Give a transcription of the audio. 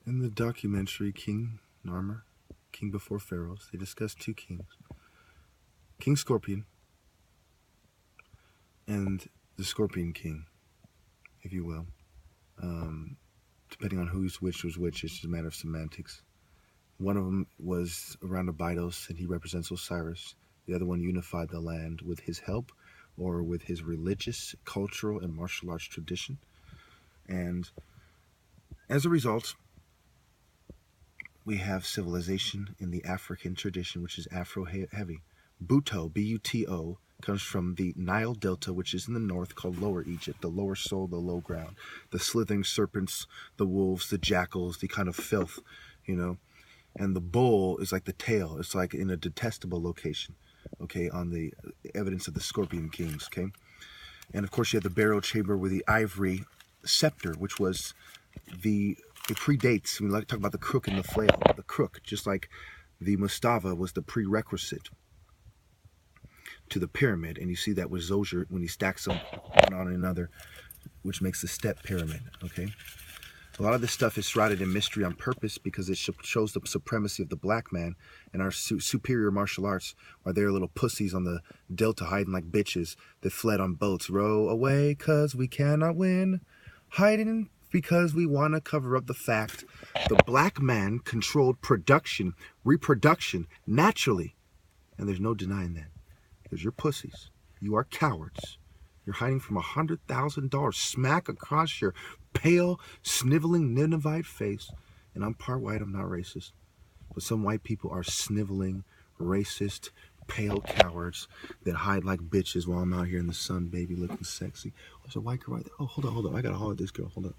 In the documentary King Narmer, King Before Pharaohs, they discuss two kings. King Scorpion and the Scorpion King, if you will. Depending on who's which was which, it's just a matter of semantics. One of them was around Abydos, and he represents Osiris. The other one unified the land with his help or with his religious, cultural, and martial arts tradition. And as a result, we have civilization in the African tradition, which is Afro-heavy. Buto, B-U-T-O, comes from the Nile Delta, which is in the north, called Lower Egypt, the lower soul, the low ground, the slithering serpents, the wolves, the jackals, the kind of filth, And the bull is like the tail. It's like in a detestable location, okay, on the evidence of the Scorpion Kings, okay? And of course, you have the burial chamber with the ivory scepter, which was it predates, we like to talk about the crook and the flail, the crook, just like the mastaba was the prerequisite to the pyramid, and you see that with Zoser when he stacks them one on another, which makes the step pyramid, okay? A lot of this stuff is shrouded in mystery on purpose because it shows the supremacy of the black man and our superior martial arts, while they're little pussies on the delta hiding like bitches that fled on boats. Row away cause we cannot win, hiding because we want to cover up the fact the black man controlled production, reproduction, naturally. And there's no denying that. Because you're pussies. You are cowards. You're hiding from $100,000 smack across your pale, sniveling Ninevite face. And I'm part white, I'm not racist. But some white people are sniveling, racist, pale cowards that hide like bitches while I'm out here in the sun, baby, looking sexy. There's a white girl right there. Oh, hold on. I gotta holler at this girl. Hold up.